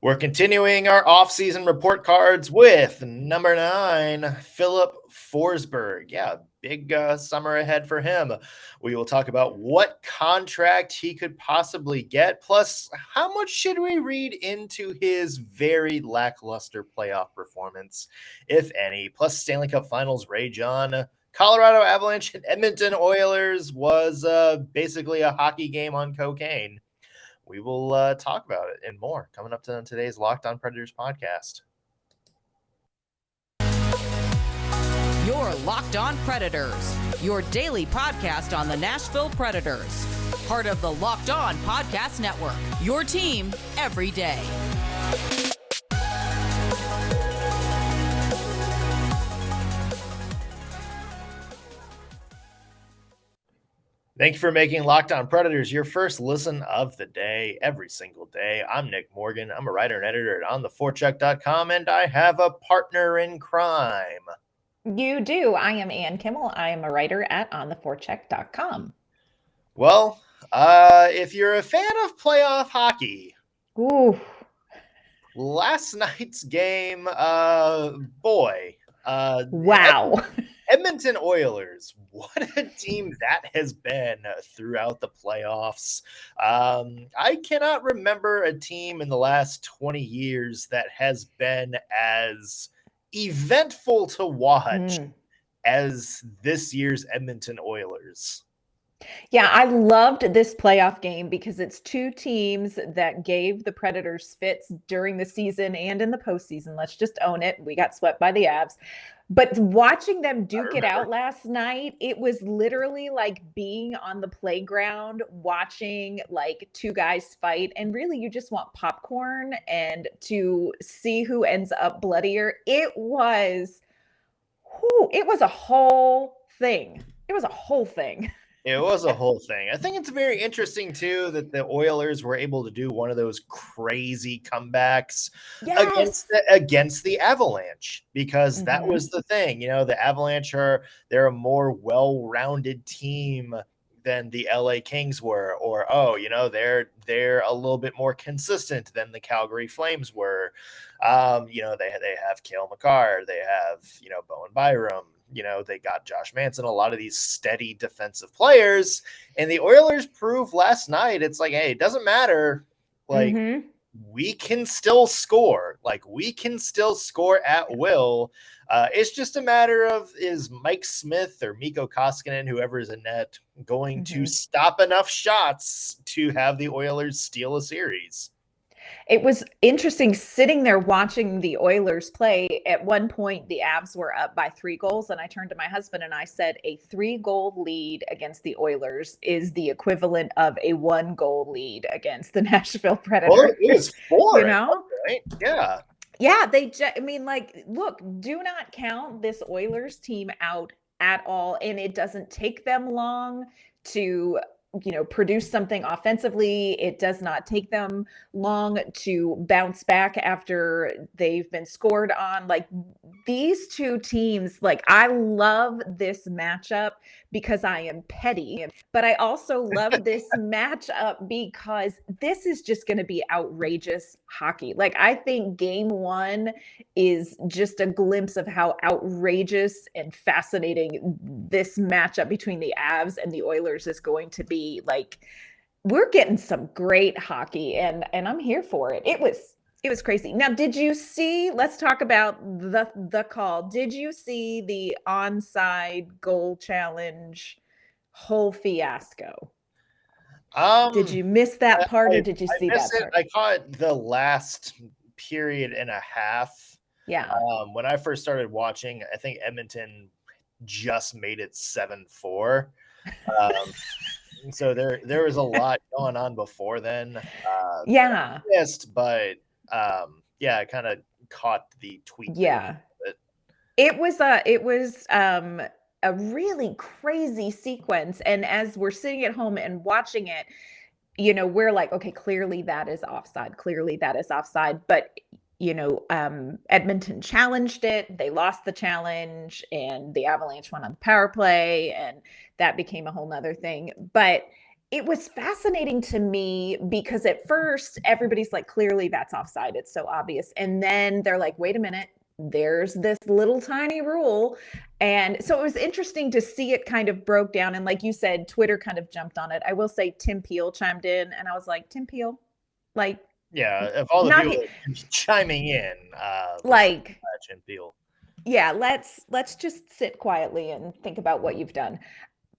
We're continuing our off-season report cards with number 9, Filip Forsberg. Yeah, big summer ahead for him. We will talk about what contract he could possibly get, plus how much should we read into his very lackluster playoff performance, if any. Plus Stanley Cup Finals rage on. Colorado Avalanche and Edmonton Oilers was basically a hockey game on cocaine. We will talk about it and more coming up to today's Locked On Predators podcast. You're Locked On Predators, your daily podcast on the Nashville Predators. Part of the Locked On Podcast Network, your team every day. Thank you for making Locked On Predators your first listen of the day, every single day. I'm Nick Morgan. I'm a writer and editor at ontheforecheck.com, and I have a partner in crime. You do. I am Ann Kimmel. I am a writer at ontheforecheck.com. Well, if you're a fan of playoff hockey, last night's game, wow. Edmonton Oilers, what a team that has been throughout the playoffs. I cannot remember a team in the last 20 years that has been as eventful to watch as this year's Edmonton Oilers. Yeah, I loved this playoff game because it's two teams that gave the Predators fits during the season and in the postseason. Let's just own it. We got swept by the Avs. But watching them duke it out last night, it was literally like being on the playground, watching like two guys fight. And really, you just want popcorn and to see who ends up bloodier. It was a whole thing. It was a whole thing. It was a whole thing. I think it's very interesting, too, that the Oilers were able to do one of those crazy comebacks against the Avalanche, because that was the thing. You know, the Avalanche they're a more well-rounded team than the LA Kings were, or, they're a little bit more consistent than the Calgary Flames were. They have Cale Makar, they have, Bowen Byram. They got Josh Manson, a lot of these steady defensive players. And the Oilers proved last night, it's like, hey, it doesn't matter. Like, we can still score. Like, we can still score at will. It's just a matter of, is Mike Smith or Mikko Koskinen, whoever is in net, going to stop enough shots to have the Oilers steal a series? It was interesting sitting there watching the Oilers play. At one point, the Avs were up by 3 goals, and I turned to my husband and I said, a 3-goal lead against the Oilers is the equivalent of a 1-goal lead against the Nashville Predators. Well, it was 4, right? Yeah. Yeah, look, do not count this Oilers team out at all, and it doesn't take them long to produce something offensively. It does not take them long to bounce back after they've been scored on. Like, these two teams, like, I love this matchup because I am petty, but I also love this matchup because this is just going to be outrageous hockey. Like, I think game 1 is just a glimpse of how outrageous and fascinating this matchup between the Avs and the Oilers is going to be. Like, we're getting some great hockey, and I'm here for it. It was crazy. Now, did you see, let's talk about the call. Did you see the onside goal challenge whole fiasco? Did you miss that part, or did you see that part? I caught the last period and a half. Yeah. When I first started watching, I think Edmonton just made it 7-4. So there was a lot going on before then. Yeah. I missed, but I kind of caught the tweet. Yeah. It was a really crazy sequence. And as we're sitting at home and watching it, we're like, okay, clearly that is offside. But, Edmonton challenged it. They lost the challenge, and the Avalanche went on the power play, and that became a whole nother thing. But it was fascinating to me because at first everybody's like, clearly that's offside. It's so obvious. And then they're like, wait a minute, there's this little tiny rule. And so it was interesting to see it kind of broke down. And like you said, Twitter kind of jumped on it. I will say Tim Peel chimed in and I was like, Tim Peel, like, Yeah, of all the not people chiming in, like, Tim Peel. yeah, let's just sit quietly and think about what you've done.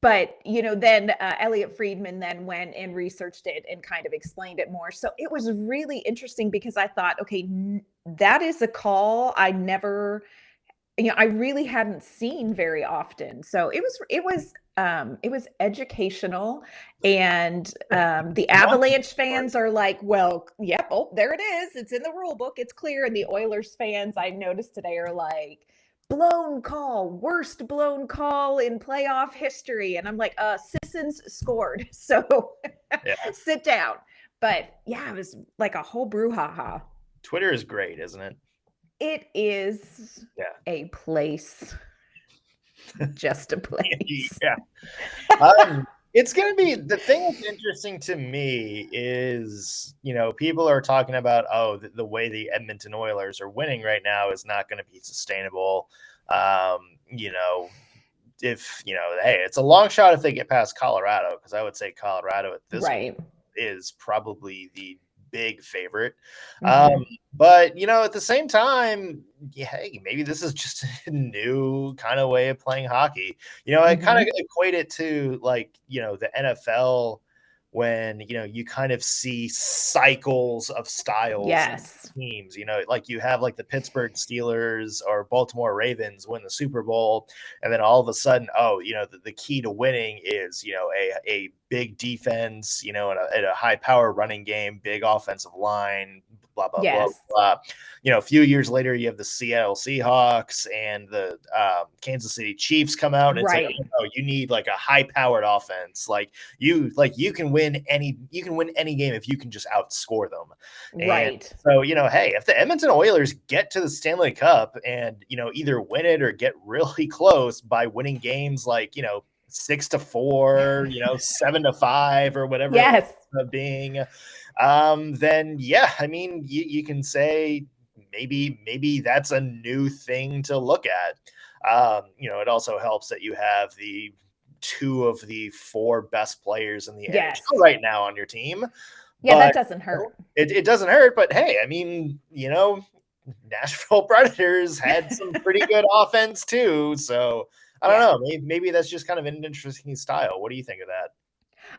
But, then Elliot Friedman then went and researched it and kind of explained it more. So it was really interesting because I thought, okay, that is a call I never, I really hadn't seen very often. So it was educational, and the Avalanche fans are like, well, yep, oh, there it is. It's in the rule book. It's clear. And the Oilers fans I noticed today are like, worst blown call in playoff history. And I'm like, Sissons scored. So sit down. But yeah, it was like a whole brouhaha. Twitter is great, isn't it? It is a place. Just a place. Yeah. It's going to be, the thing that's interesting to me is, people are talking about, the way the Edmonton Oilers are winning right now is not going to be sustainable. If, hey, it's a long shot if they get past Colorado, because I would say Colorado at this point is probably the big favorite. But at the same time, hey, maybe this is just a new kind of way of playing hockey. I kind of equate it to like, the NFL when, you kind of see cycles of styles. Yes. Teams, like you have like the Pittsburgh Steelers or Baltimore Ravens win the Super Bowl. And then all of a sudden, the key to winning is, a big defense, and a high power running game, big offensive line, blah, blah, blah, blah. A few years later, you have the Seattle Seahawks and the Kansas City Chiefs come out. And it's like, you need like a high powered offense. You can win any game if you can just outscore them. And so, hey, if the Edmonton Oilers get to the Stanley Cup and, either win it or get really close by winning games like, 6-4, 7-5 or whatever being, then you can say maybe that's a new thing to look at. It also helps that you have the 2 of the 4 best players in the NHL right now on your team. Yeah, that doesn't hurt. It doesn't hurt, but hey, Nashville Predators had some pretty good offense too. So I don't know. Maybe that's just kind of an interesting style. What do you think of that?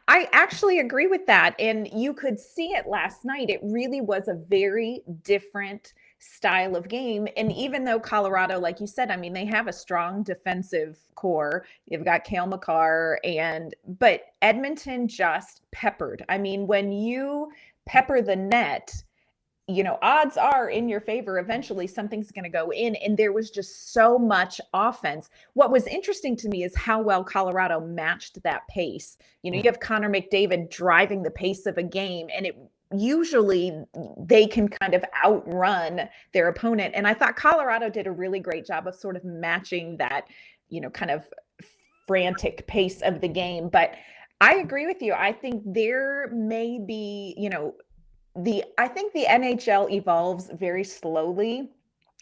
I actually agree with that. And you could see it last night. It really was a very different style of game. And even though Colorado, like you said, they have a strong defensive core. You've got Cale Makar, but Edmonton just peppered. When you pepper the net, odds are in your favor. Eventually something's going to go in. And there was just so much offense. What was interesting to me is how well Colorado matched that pace. You have Connor McDavid driving the pace of a game, and usually they can kind of outrun their opponent. And I thought Colorado did a really great job of sort of matching that, kind of frantic pace of the game. But I agree with you. I think there may be, I think the NHL evolves very slowly,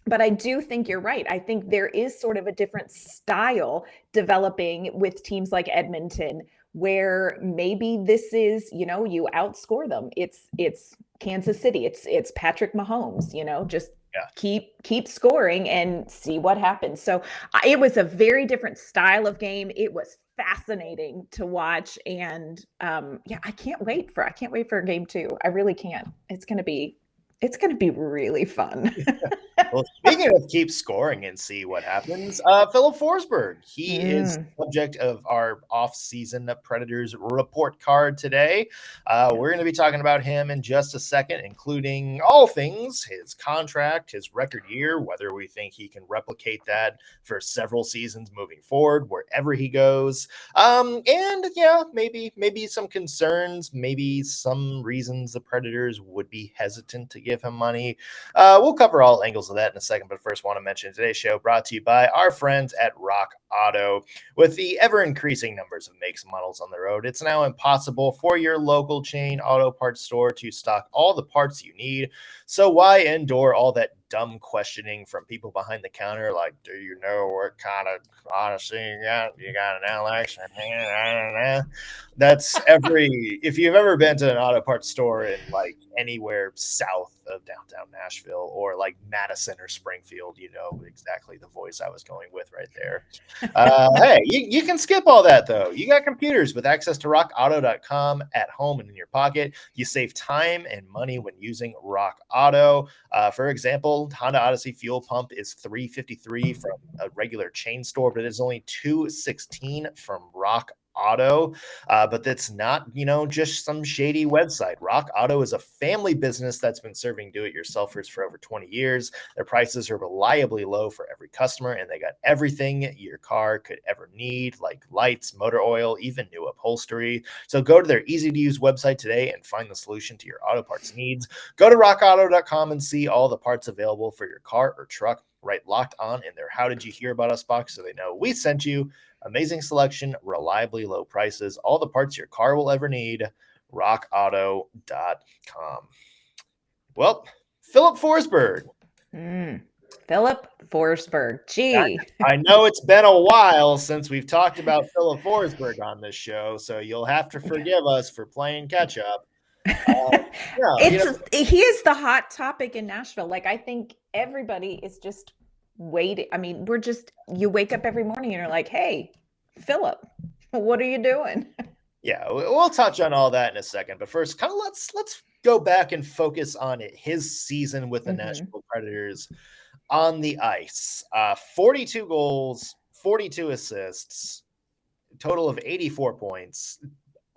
but I do think you're right. I think there is sort of a different style developing with teams like Edmonton, where maybe this is, you outscore them. It's Kansas City. It's Patrick Mahomes, just keep scoring and see what happens. So it was a very different style of game. It was fascinating to watch. And I can't wait for game 2. I really can't. It's going to be really fun. Well, speaking of keep scoring and see what happens, Filip Forsberg, he is subject of our off-season Predators report card today. We're going to be talking about him in just a second, including all things, his contract, his record year, whether we think he can replicate that for several seasons moving forward, wherever he goes. Maybe some concerns, maybe some reasons the Predators would be hesitant to give give him money? We'll cover all angles of that in a second, but first want to mention today's show brought to you by our friends at Rock Auto. With the ever-increasing numbers of makes and models on the road, it's now impossible for your local chain auto parts store to stock all the parts you need. So why endure all that dumb questioning from people behind the counter like, do you know what kind of Odyssey you got? You got an LX? That's if you've ever been to an auto parts store in like anywhere south of downtown Nashville or like Madison or Springfield, you know exactly the voice I was going with right there. Hey, you can skip all that though. You got computers with access to rockauto.com at home and in your pocket. You save time and money when using Rock Auto. For example, Honda Odyssey fuel pump is $3.53 from a regular chain store, but it's only $2.16 from Rock Auto. But that's not, just some shady website. Rock Auto is a family business that's been serving do-it-yourselfers for over 20 years. Their prices are reliably low for every customer, and they got everything your car could ever need, like lights, motor oil, even new upholstery. So go to their easy-to-use website today and find the solution to your auto parts needs. Go to rockauto.com and see all the parts available for your car or truck. Right, Locked On in their How Did You Hear About Us box so they know we sent you. Amazing selection, reliably low prices, all the parts your car will ever need. rockauto.com. Well, Filip Forsberg. Filip Forsberg. Gee. I know it's been a while since we've talked about Filip Forsberg on this show, so you'll have to forgive us for playing catch up. He is the hot topic in Nashville. Like, I think everybody is just waiting. I mean, you wake up every morning and you're like, hey, Filip, what are you doing? Yeah, we'll touch on all that in a second. But first, kind of let's go back and focus on his season with the Nashville Predators on the ice. 42 goals, 42 assists, total of 84 points.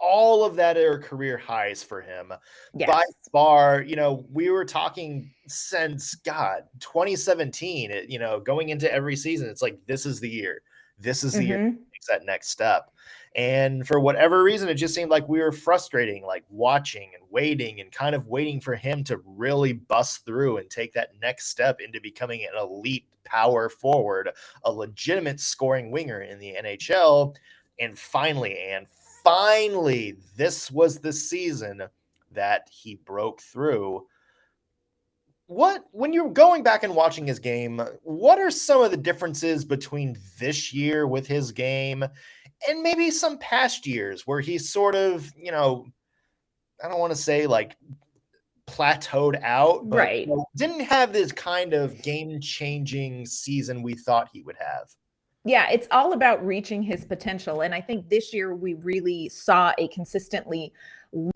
All of that are career highs for him. Yes. By far, we were talking since 2017, going into every season. It's like, this is the year. This is the year he takes that next step. And for whatever reason, it just seemed like we were frustrating, like watching and waiting for him to really bust through and take that next step into becoming an elite power forward, a legitimate scoring winger in the NHL. And finally, this was the season that he broke through. When you're going back and watching his game, what are some of the differences between this year with his game and maybe some past years where he's sort of, I don't want to say like plateaued out, but right. Didn't have this kind of game-changing season we thought he would have? Yeah, it's all about reaching his potential. And I think this year we really saw a consistently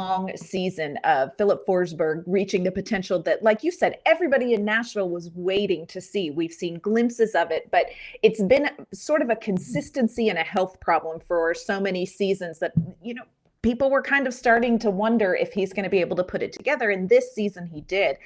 long season of Filip Forsberg reaching the potential that, like you said, everybody in Nashville was waiting to see. We've seen glimpses of it, but it's been sort of a consistency and a health problem for so many seasons that, people were kind of starting to wonder if he's going to be able to put it together. And this season he did.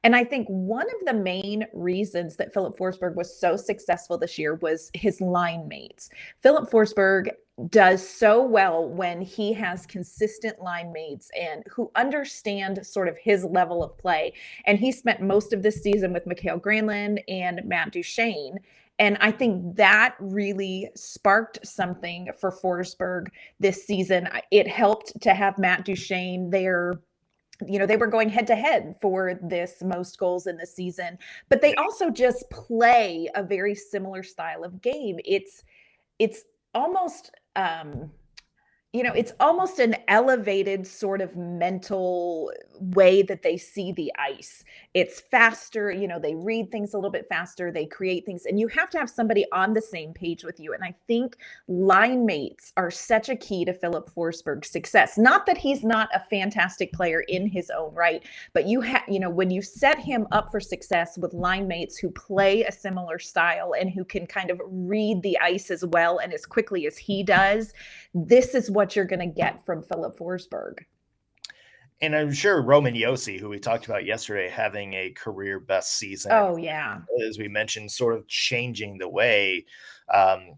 And I think one of the main reasons that Filip Forsberg was so successful this year was his line mates. Filip Forsberg does so well when he has consistent line mates and who understand sort of his level of play. And he spent most of this season with Mikael Granlund and Matt Duchene. And I think that really sparked something for Forsberg this season. It helped to have Matt Duchene there. They were going head to head for this most goals in the season, but they also just play a very similar style of game. It's almost, it's almost an elevated sort of mental way that they see the ice. It's faster, they read things a little bit faster, they create things, and you have to have somebody on the same page with you. And I think line mates are such a key to Filip Forsberg's success. Not that he's not a fantastic player in his own right, but when you set him up for success with line mates who play a similar style and who can kind of read the ice as well and as quickly as he does, this is what you're going to get from Filip Forsberg. And I'm sure Roman Josi, who we talked about yesterday, having a career best season. Oh, yeah. As we mentioned, sort of changing the way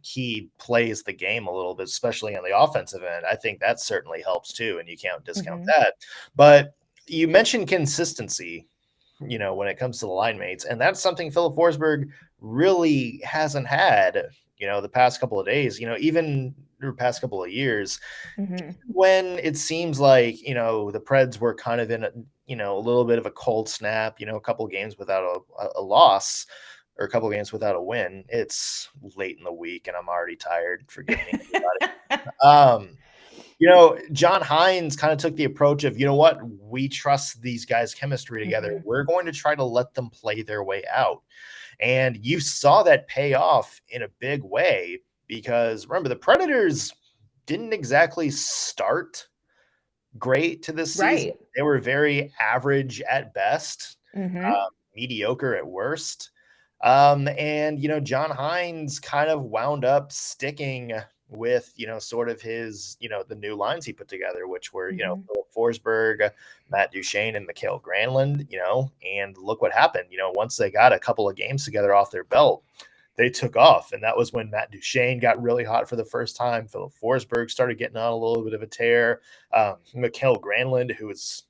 he plays the game a little bit, especially on the offensive end. I think that certainly helps too, and you can't discount that. But you mentioned consistency. when it comes to the line mates. And that's something Filip Forsberg really hasn't had, the past couple of days, even the past couple of years, when it seems like, the Preds were kind of in a little bit of a cold snap, a couple of games without a loss, or a couple of games without a win. It's late in the week and I'm already tired. Forgive me, everybody. John Hines kind of took the approach of, you know what, we trust these guys' chemistry together. We're going to try to let them play their way out. And you saw that pay off in a big way, because remember, the Predators didn't exactly start great to this season. They were very average at best, mediocre at worst. And, John Hines kind of wound up sticking with, sort of his, the new lines he put together, which were, Filip Forsberg, Matt Duchene, and Mikael Granlund, and look what happened. Once they got a couple of games together off their belt, they took off. And that was when Matt Duchene got really hot for the first time. Filip Forsberg started getting on a little bit of a tear. Mikael Granlund, who is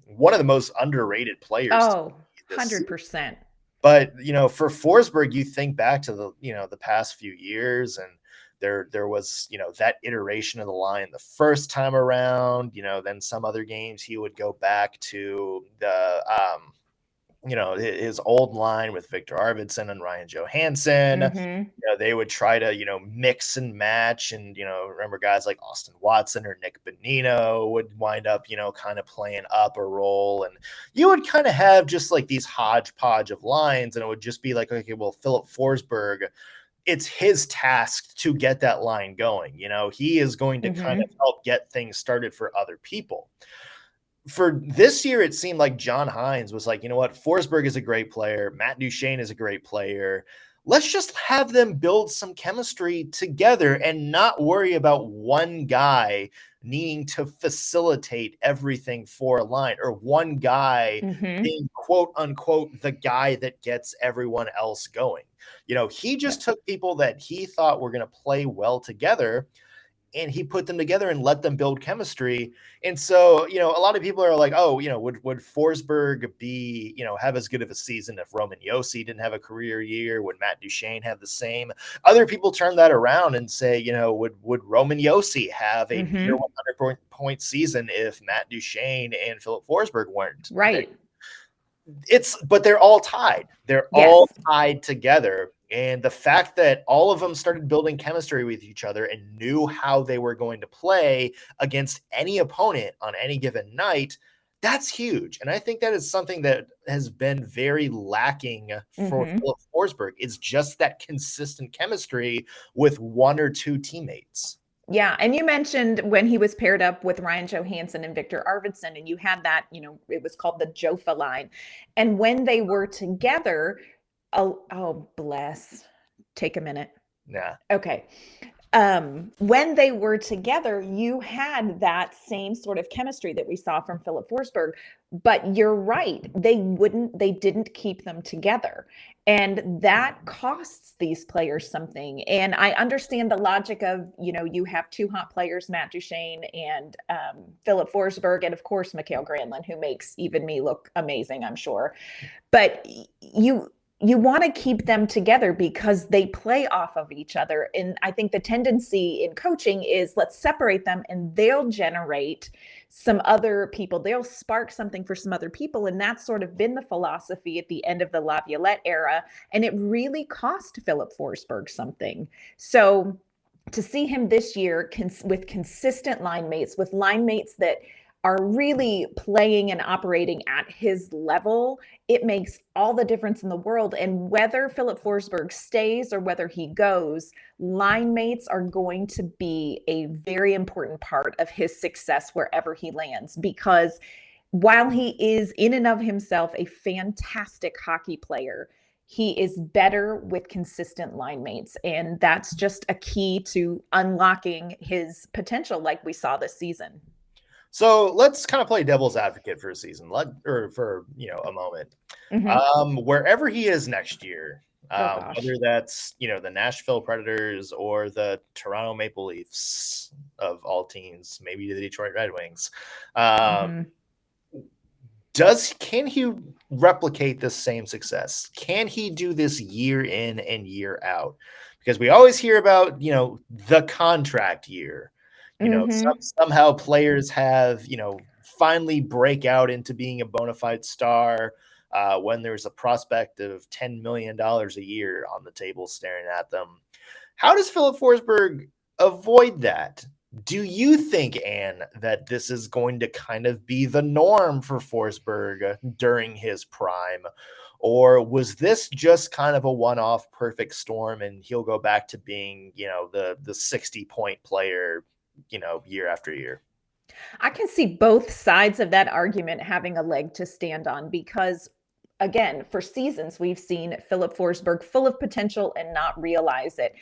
one of the most underrated players. Oh, 100%. But, for Forsberg, you think back to the past few years, and there was, that iteration of the line the first time around, then some other games he would go back to the, his old line with Victor Arvidsson and Ryan Johansson. They would try to, mix and match. And, remember guys like Austin Watson or Nick Bonino would wind up, kind of playing up a role. And you would kind of have just like these hodgepodge of lines. And it would just be like, okay, well, Filip Forsberg, it's his task to get that line going. He is going to kind of help get things started for other people. For this year, it seemed like John Hines was like, you know what, Forsberg is a great player. Matt Duchene is a great player. Let's just have them build some chemistry together and not worry about one guy needing to facilitate everything for a line, or one guy being quote unquote the guy that gets everyone else going. He just took people that he thought were going to play well together, and he put them together and let them build chemistry. And so, a lot of people are like, oh, would Forsberg be, have as good of a season if Roman Josi didn't have a career year? Would Matt Duchene have the same? Other people turn that around and say, would Roman Josi have a near 100-point season if Matt Duchene and Filip Forsberg weren't? Right. But they're all tied. They're all tied together. And the fact that all of them started building chemistry with each other and knew how they were going to play against any opponent on any given night, that's huge. And I think that is something that has been very lacking for Filip Forsberg. It's just that consistent chemistry with one or two teammates. Yeah. And you mentioned when he was paired up with Ryan Johansson and Victor Arvidsson, and you had that, it was called the Jofa line. And when they were together, oh, bless. Take a minute. Yeah. Okay. When they were together, you had that same sort of chemistry that we saw from Filip Forsberg, but you're right. They didn't keep them together. And that costs these players something. And I understand the logic of, you have two hot players, Matt Duchene and Filip Forsberg, and of course, Mikael Granlund, who makes even me look amazing, I'm sure. But you want to keep them together because they play off of each other. And I think the tendency in coaching is let's separate them and they'll generate some other people. They'll spark something for some other people. And that's sort of been the philosophy at the end of the Laviolette era. And it really cost Filip Forsberg something. So to see him this year with consistent line mates, with line mates that are really playing and operating at his level, it makes all the difference in the world. And whether Filip Forsberg stays or whether he goes, line mates are going to be a very important part of his success wherever he lands, because while he is in and of himself a fantastic hockey player, he is better with consistent line mates. And that's just a key to unlocking his potential like we saw this season. So let's kind of play devil's advocate for a season, for a moment. Wherever he is next year, whether that's the Nashville Predators or the Toronto Maple Leafs of all teams, maybe the Detroit Red Wings, Can he replicate the same success? Can he do this year in and year out? Because we always hear about, the contract year. Somehow players have, finally break out into being a bona fide star when there's a prospect of $10 million a year on the table staring at them. How does Filip Forsberg avoid that? Do you think, Anne, that this is going to kind of be the norm for Forsberg during his prime? Or was this just kind of a one-off perfect storm and he'll go back to being, the 60-point player, year after year? I can see both sides of that argument having a leg to stand on because, again, for seasons, we've seen Filip Forsberg full of potential and not realize it.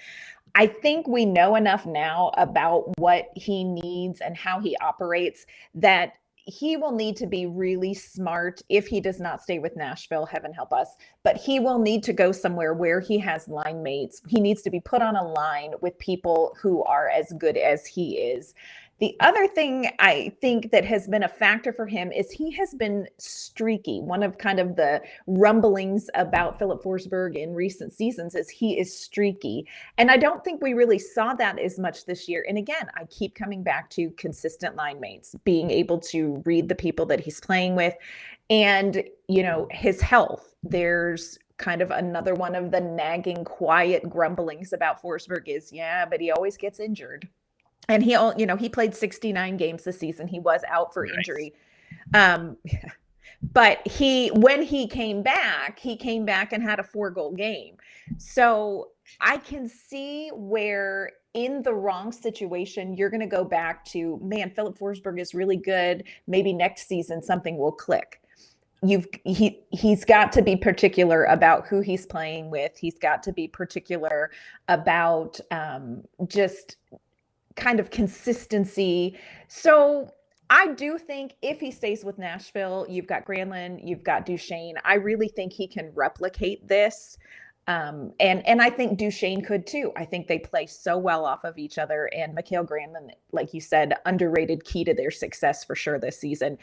I think we know enough now about what he needs and how he operates that he will need to be really smart if he does not stay with Nashville, heaven help us, but he will need to go somewhere where he has line mates. He needs to be put on a line with people who are as good as he is. The other thing I think that has been a factor for him is he has been streaky. One of kind of the rumblings about Filip Forsberg in recent seasons is he is streaky. And I don't think we really saw that as much this year. And again, I keep coming back to consistent line mates, being able to read the people that he's playing with and, his health. There's kind of another one of the nagging, quiet grumblings about Forsberg is, but he always gets injured. And he played 69 games this season. He was out for injury. But when he came back and had a 4-goal game. So I can see where in the wrong situation, you're going to go back to, man, Filip Forsberg is really good. Maybe next season something will click. He's got to be particular about who he's playing with. He's got to be particular about just kind of consistency. So I do think if he stays with Nashville, you've got Granlund, you've got Duchene. I really think he can replicate this. And I think Duchene could too. I think they play so well off of each other. And Mikael Granlund, like you said, underrated key to their success for sure this season.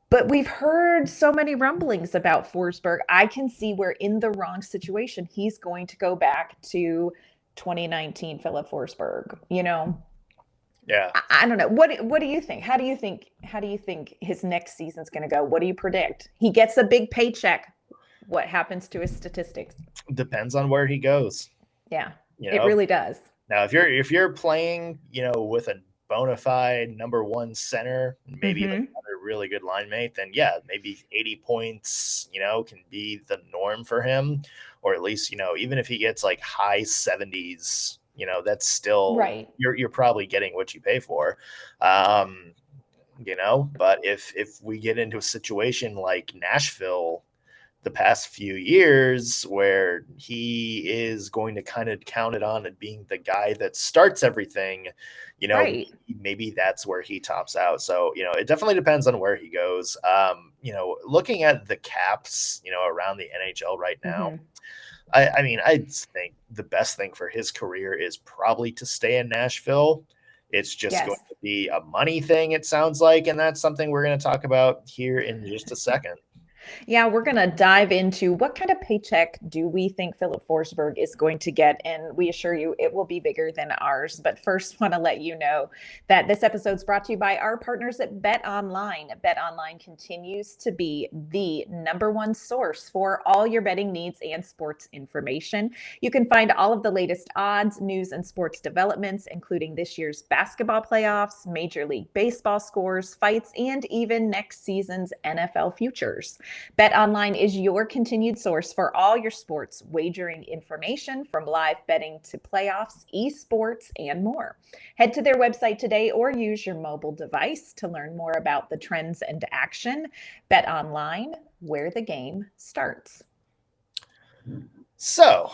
But we've heard so many rumblings about Forsberg. I can see where in the wrong situation, he's going to go back to 2019 Filip Forsberg, Yeah. I don't know. What do you think? How do you think his next season's going to go? What do you predict? He gets a big paycheck. What happens to his statistics? Depends on where he goes. Yeah. It really does. Now, if you're playing, with a bona fide number one center, maybe another really good line mate, then maybe 80 points, can be the norm for him. Or at least, even if he gets like high 70s, that's still right. You're probably getting what you pay for. But if we get into a situation like Nashville the past few years where he is going to kind of count it on and being the guy that starts everything, right. maybe that's where he tops out. So, it definitely depends on where he goes. Looking at the caps, around the NHL right now, I think the best thing for his career is probably to stay in Nashville. It's just going to be a money thing, it sounds like, and that's something we're going to talk about here in just a second. Yeah, we're going to dive into what kind of paycheck do we think Filip Forsberg is going to get, and we assure you it will be bigger than ours. But first, want to let you know that this episode is brought to you by our partners at BetOnline. BetOnline continues to be the #1 source for all your betting needs and sports information. You can find all of the latest odds, news, and sports developments, including this year's basketball playoffs, Major League Baseball scores, fights, and even next season's NFL futures. BetOnline is your continued source for all your sports wagering information, from live betting to playoffs, esports, and more. Head to their website today or use your mobile device to learn more about the trends and action. BetOnline, where the game starts. So,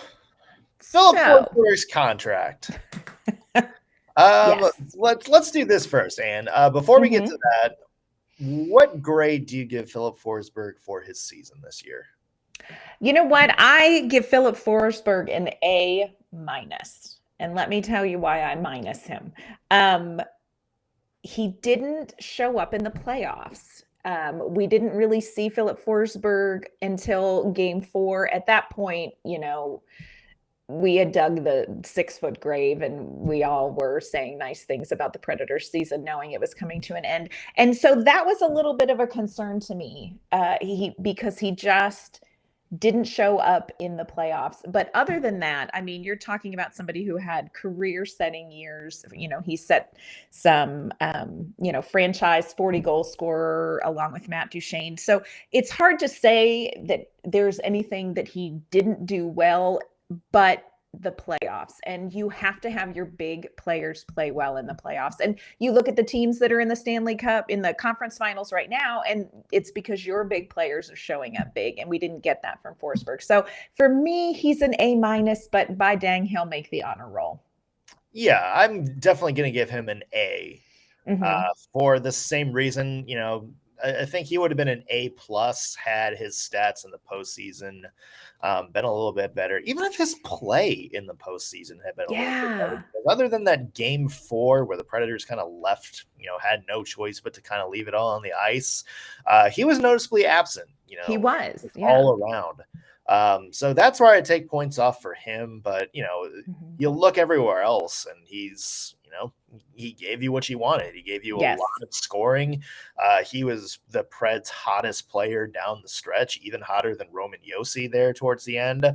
Filip Forsberg's contract. Yes. Let's do this first, Anne. Before we get to that, what grade do you give Filip Forsberg for his season this year? You know what? I give Filip Forsberg an A-. And let me tell you why I minus him. He didn't show up in the playoffs. We didn't really see Filip Forsberg until game 4. At that point, we had dug the 6-foot grave and we all were saying nice things about the Predators season, knowing it was coming to an end. And so that was a little bit of a concern to me, because he just didn't show up in the playoffs. But other than that, I mean, you're talking about somebody who had career-setting years. He set some, franchise 40-goal scorer along with Matt Duchene. So it's hard to say that there's anything that he didn't do well, but the playoffs, and you have to have your big players play well in the playoffs. And you look at the teams that are in the Stanley Cup, in the conference finals right now, and it's because your big players are showing up big, and we didn't get that from Forsberg. So for me, he's an A-, but by dang, he'll make the honor roll. Yeah, I'm definitely going to give him an A, for the same reason. I think he would have been an A+ had his stats in the postseason been a little bit better, even if his play in the postseason had been a little bit better. Because other than that game 4 where the Predators kind of left, had no choice but to kind of leave it all on the ice, he was noticeably absent. He was all around. So that's where I take points off for him. But you look everywhere else, and he's he gave you what you wanted. He gave you a lot of scoring. He was the Preds' hottest player down the stretch, even hotter than Roman Josi there towards the end.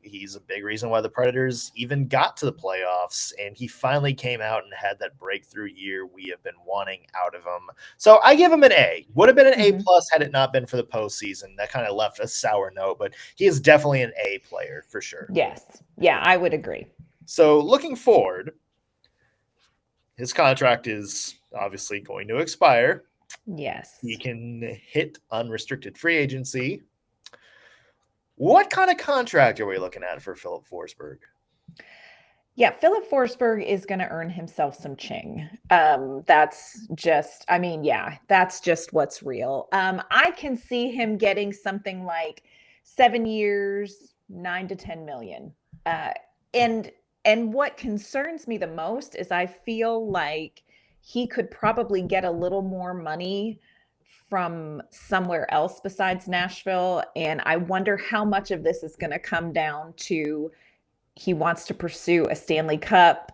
He's a big reason why the Predators even got to the playoffs, and he finally came out and had that breakthrough year we have been wanting out of him. So I give him an A. Would have been an A+ had it not been for the postseason. That kind of left a sour note, but he is definitely an A player for sure. Yes. Yeah, I would agree. So looking forward, his contract is obviously going to expire. Yes. He can hit unrestricted free agency. What kind of contract are we looking at for Filip Forsberg? Yeah, Filip Forsberg is going to earn himself some ching. That's just what's real. I can see him getting something like 7 years, 9 to 10 million. And what concerns me the most is I feel like he could probably get a little more money from somewhere else besides Nashville. And I wonder how much of this is going to come down to he wants to pursue a Stanley Cup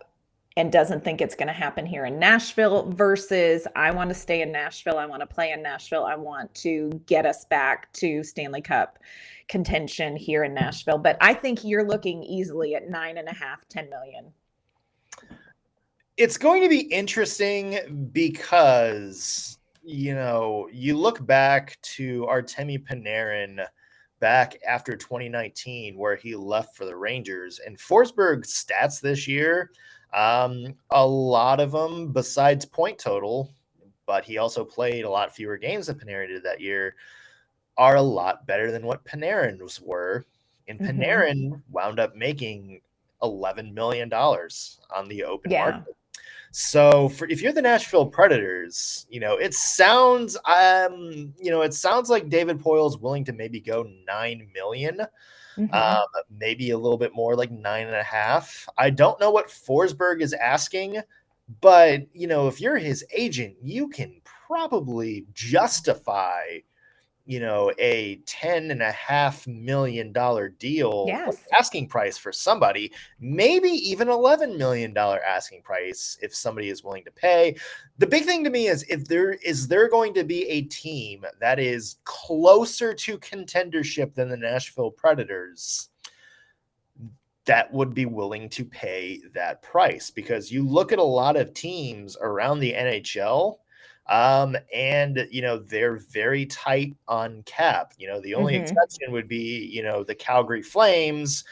and doesn't think it's going to happen here in Nashville versus I want to stay in Nashville. I want to play in Nashville. I want to get us back to Stanley Cup contention here in Nashville. But I think you're looking easily at 9.5, 10 million. It's going to be interesting because, you look back to Artemi Panarin back after 2019 where he left for the Rangers, and Forsberg's stats this year, a lot of them besides point total, but he also played a lot fewer games than Panarin did that year, are a lot better than what Panarin's were. And Panarin wound up making $11 million on the open market. So if you're the Nashville Predators, it sounds like David Poyle's willing to maybe go $9 million, maybe a little bit more, like 9.5. I don't know what Forsberg is asking, but if you're his agent, you can probably justify a $10.5 million deal, asking price for somebody, maybe even $11 million asking price if somebody is willing to pay. The big thing to me is is there going to be a team that is closer to contendership than the Nashville Predators that would be willing to pay that price? Because you look at a lot of teams around the NHL, and they're very tight on cap. The only exception would be the Calgary Flames,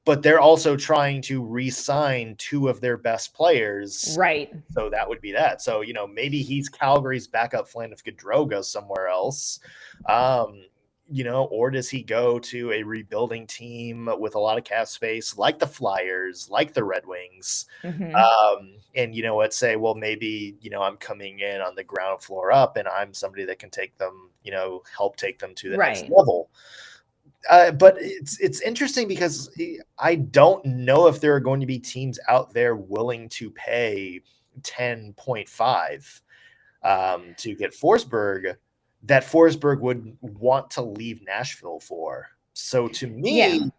but they're also trying to re-sign 2 of their best players, right? So that would be that. So maybe he's Calgary's backup plan if Gaudreau goes somewhere else, or does he go to a rebuilding team with a lot of cap space, like the Flyers, like the Red Wings, and say, well, maybe I'm coming in on the ground floor up, and I'm somebody that can take them, help take them to the next level. But it's interesting because I don't know if there are going to be teams out there willing to pay 10.5. to get Forsberg, that Forsberg would want to leave Nashville for. So to me,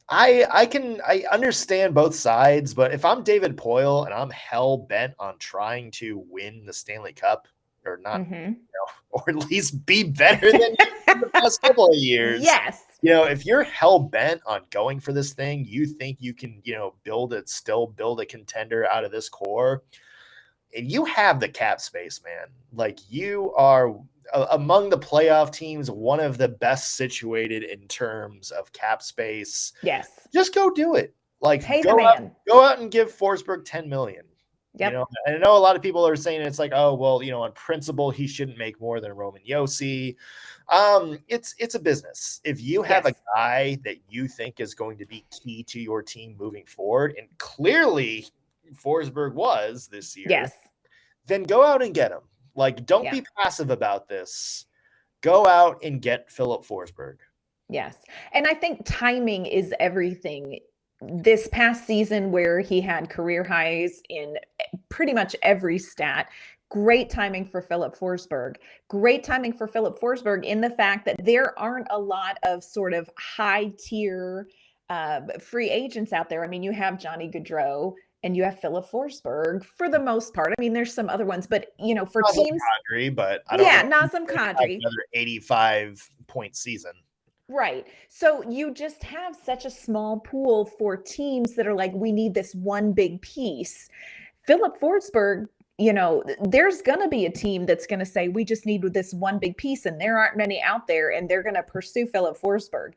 I understand both sides, but if I'm David Poile and I'm hell bent on trying to win the Stanley Cup, or not, or at least be better than in the past couple of years. Yes. If you're hell bent on going for this thing, you think you can, build a contender out of this core, and you have the cap space, man. Like, you are among the playoff teams, one of the best situated in terms of cap space. Yes. Just go do it. Like, pay go the man. Go out and give Forsberg $10 million. Yep. I know a lot of people are saying it's like, oh, well, on principle, he shouldn't make more than Roman Josi. It's a business. If you have a guy that you think is going to be key to your team moving forward, and clearly Forsberg was this year, then go out and get him. Like, don't be passive about this. Go out and get Filip Forsberg. Yes. And I think timing is everything. This past season, where he had career highs in pretty much every stat, great timing for Filip Forsberg. Great timing for Filip Forsberg in the fact that there aren't a lot of sort of high tier free agents out there. I mean, you have Johnny Gaudreau and you have Filip Forsberg for the most part. I mean, there's some other ones, but for Nazem teams, Kadri, but I don't know. Nazem Kadri, another 85-point season. Right. So you just have such a small pool for teams that are like, we need this one big piece. Filip Forsberg, there's going to be a team that's going to say, we just need this one big piece, and there aren't many out there, and they're going to pursue Filip Forsberg.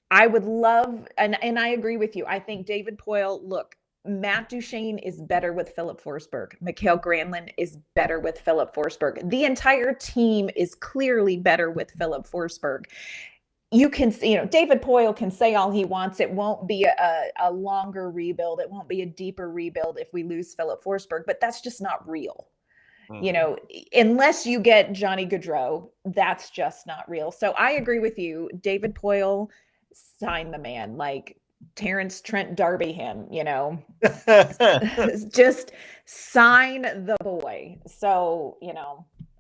I would love, and I agree with you. I think David Poile, look, Matt Duchene is better with Filip Forsberg. Mikael Granlund is better with Filip Forsberg. The entire team is clearly better with Filip Forsberg. You can, David Poile can say all he wants. It won't be a longer rebuild. It won't be a deeper rebuild if we lose Filip Forsberg, but that's just not real. Unless you get Johnny Gaudreau, that's just not real. So I agree with you. David Poile, sign the man, like Terrence Trent D'Arby him, just sign the boy. So,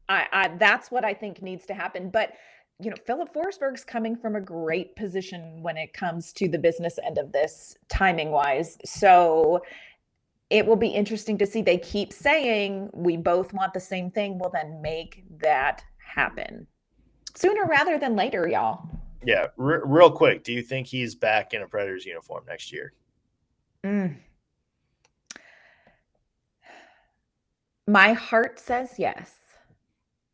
I that's what I think needs to happen. But Filip Forsberg's coming from a great position when it comes to the business end of this, timing wise. So it will be interesting to see. They keep saying we both want the same thing. Well, then make that happen sooner rather than later, y'all. Yeah. Real quick. Do you think he's back in a Predators uniform next year? My heart says yes.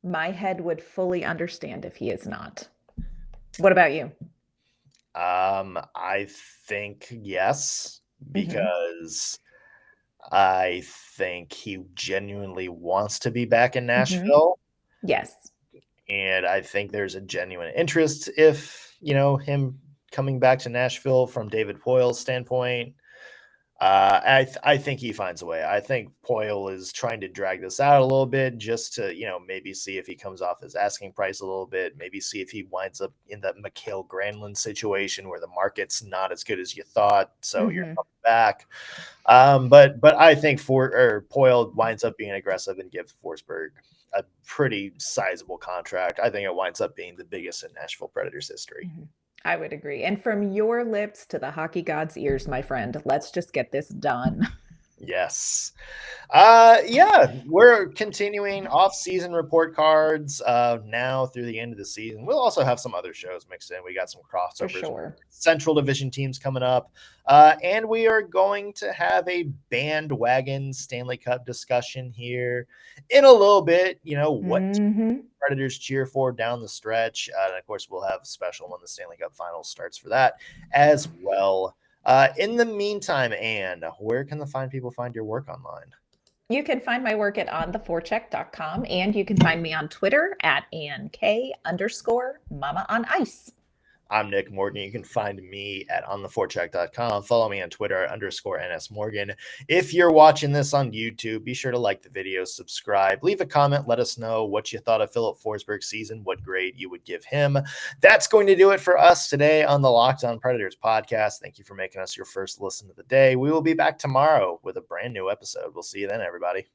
My head would fully understand if he is not. What about you? I think yes, because I think he genuinely wants to be back in Nashville. Yes. And I think there's a genuine interest if, him coming back to Nashville from David Poile's standpoint. I think he finds a way. I think Poile is trying to drag this out a little bit just to, maybe see if he comes off his asking price a little bit, maybe see if he winds up in that Mikael Granlund situation where the market's not as good as you thought. So you're coming back. But I think Poile winds up being aggressive and gives Forsberg a pretty sizable contract. I think it winds up being the biggest in Nashville Predators history. I would agree. And from your lips to the hockey god's ears, my friend, let's just get this done. Yes. Yeah, we're continuing off-season report cards now through the end of the season. We'll also have some other shows mixed in. We got some crossovers. For sure. Central Division teams coming up. And we are going to have a bandwagon Stanley Cup discussion here in a little bit. What Predators cheer for down the stretch. And of course, we'll have a special when the Stanley Cup Finals starts for that as well. In the meantime, Anne, where can the people find your work online? You can find my work at ontheforecheck.com, and you can find me on Twitter at AnnK_Mama on Ice. I'm Nick Morgan. You can find me at ontheforecheck.com. Follow me on Twitter @NSMorgan. If you're watching this on YouTube, be sure to like the video, subscribe, leave a comment. Let us know what you thought of Filip Forsberg's season, what grade you would give him. That's going to do it for us today on the Locked On Predators podcast. Thank you for making us your first listen of the day. We will be back tomorrow with a brand new episode. We'll see you then, everybody.